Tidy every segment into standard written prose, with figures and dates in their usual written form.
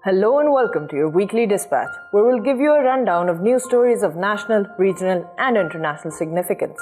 Hello and welcome to your weekly dispatch, where we'll give you a rundown of news stories of national, regional, and international significance.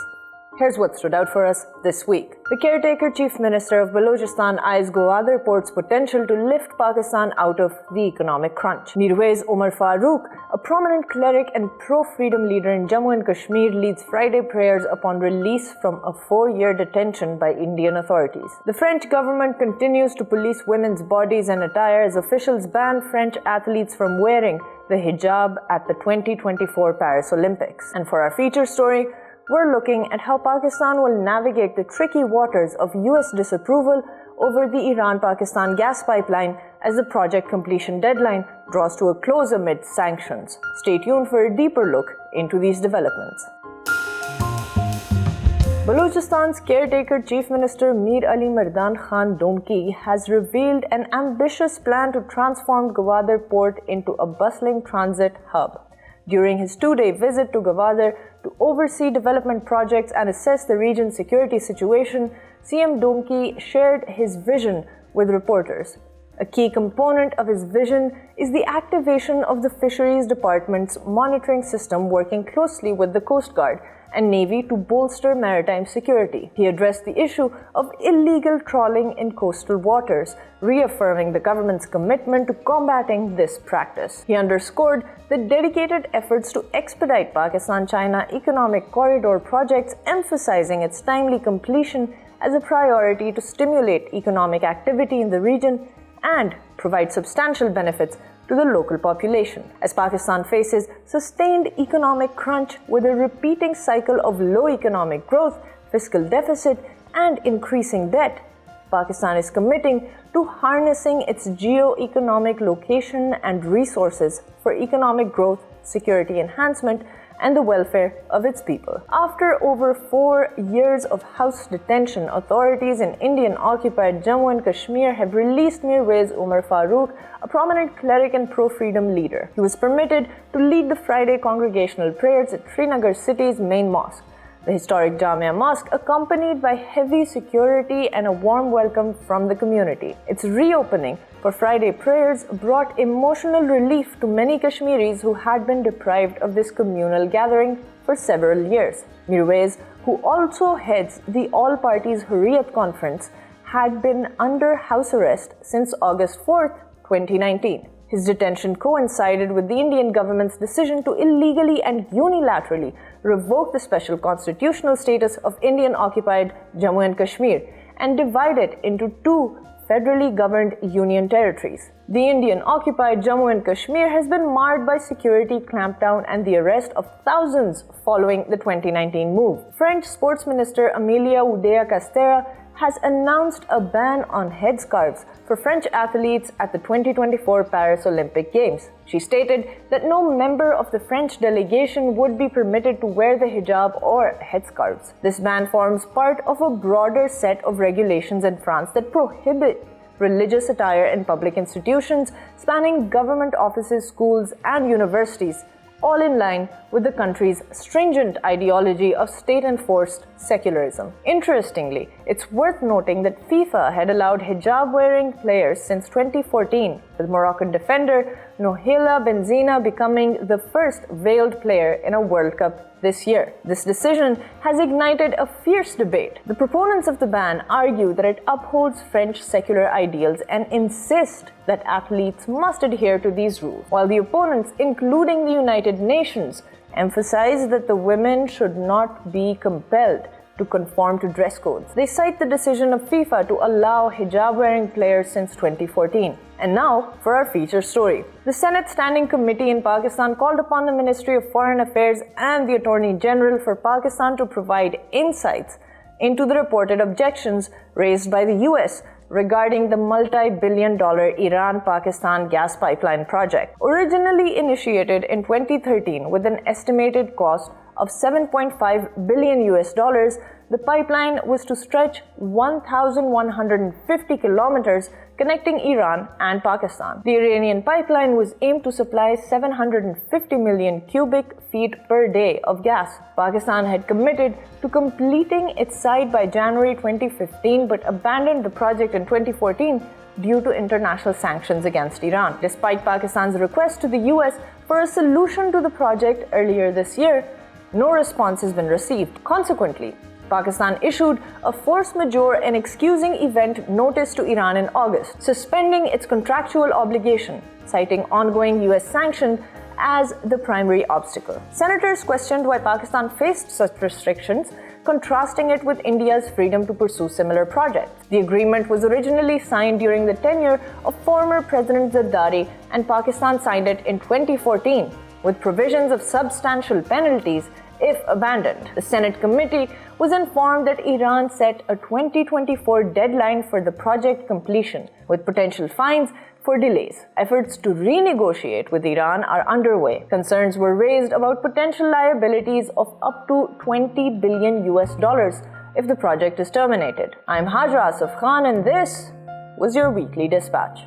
Here's what stood out for us this week. The caretaker Chief Minister of Balochistan eyes Gwadar Port's potential to lift Pakistan out of the economic crunch. Mirwaiz Umar Farooq, a prominent cleric and pro-freedom leader in Jammu and Kashmir, leads Friday prayers upon release from a 4-year detention by Indian authorities. The French government continues to police women's bodies and attire as officials ban French athletes from wearing the hijab at the 2024 Paris Olympics. And for our feature story, we're looking at how Pakistan will navigate the tricky waters of US disapproval over the Iran-Pakistan gas pipeline as the project completion deadline draws to a close amid sanctions. Stay tuned for a deeper look into these developments. Balochistan's caretaker Chief Minister Mir Ali Mardan Khan Domki has revealed an ambitious plan to transform Gwadar Port into a bustling transit hub. During his 2-day visit to Gwadar to oversee development projects and assess the region's security situation, CM Domki shared his vision with reporters. A key component of his vision is the activation of the Fisheries Department's monitoring system, working closely with the Coast Guard and Navy to bolster maritime security. He addressed the issue of illegal trawling in coastal waters, reaffirming the government's commitment to combating this practice. He underscored the dedicated efforts to expedite Pakistan-China economic corridor projects, emphasizing its timely completion as a priority to stimulate economic activity in the region and provide substantial benefits to the local population. As Pakistan faces sustained economic crunch with a repeating cycle of low economic growth, fiscal deficit, and increasing debt, Pakistan is committing to harnessing its geo-economic location and resources for economic growth, security enhancement, and the welfare of its people. After over 4 years of house detention, authorities in Indian-occupied Jammu and Kashmir have released Mirwaiz Umar Farooq, a prominent cleric and pro-freedom leader. He was permitted to lead the Friday congregational prayers at Srinagar city's main mosque. The historic Jamia mosque, accompanied by heavy security and a warm welcome from the community. Its reopening for Friday prayers brought emotional relief to many Kashmiris who had been deprived of this communal gathering for several years. Mirwaiz, who also heads the All-Parties Hurriyat Conference, had been under house arrest since August 4, 2019. His detention coincided with the Indian government's decision to illegally and unilaterally revoke the special constitutional status of Indian-occupied Jammu and Kashmir and divide it into 2 federally governed union territories. The Indian-occupied Jammu and Kashmir has been marred by security clampdown and the arrest of thousands following the 2019 move. French Sports Minister Amelia Oudéa Castéra has announced a ban on headscarves for French athletes at the 2024 Paris Olympic Games. She stated that no member of the French delegation would be permitted to wear the hijab or headscarves. This ban forms part of a broader set of regulations in France that prohibit religious attire in public institutions spanning government offices, schools, and universities, all in line with the country's stringent ideology of state-enforced secularism. Interestingly, it's worth noting that FIFA had allowed hijab-wearing players since 2014, with Moroccan defender Nohila Benzina becoming the first veiled player in a World Cup this year. This decision has ignited a fierce debate. The proponents of the ban argue that it upholds French secular ideals and insist that athletes must adhere to these rules, while the opponents, including the United Nations, emphasize that the women should not be compelled to conform to dress codes. They cite the decision of FIFA to allow hijab-wearing players since 2014. And now for our feature story. The Senate Standing Committee in Pakistan called upon the Ministry of Foreign Affairs and the Attorney General for Pakistan to provide insights into the reported objections raised by the US regarding the multi-billion-dollar Iran-Pakistan gas pipeline project. Originally initiated in 2013 with an estimated cost of $7.5 billion, the pipeline was to stretch 1,150 kilometers connecting Iran and Pakistan. The Iranian pipeline was aimed to supply 750 million cubic feet per day of gas. Pakistan had committed to completing its side by January 2015 but abandoned the project in 2014 due to international sanctions against Iran. Despite Pakistan's request to the US for a solution to the project earlier this year, no response has been received. Consequently, Pakistan issued a force majeure and excusing event notice to Iran in August, suspending its contractual obligation, citing ongoing US sanctions as the primary obstacle. Senators questioned why Pakistan faced such restrictions, contrasting it with India's freedom to pursue similar projects. The agreement was originally signed during the tenure of former President Zardari, and Pakistan signed it in 2014, with provisions of substantial penalties if abandoned. The Senate committee was informed that Iran set a 2024 deadline for the project completion, with potential fines for delays. Efforts to renegotiate with Iran are underway. Concerns were raised about potential liabilities of up to $20 billion if the project is terminated. I'm Hajra Asif Khan, and this was your weekly dispatch.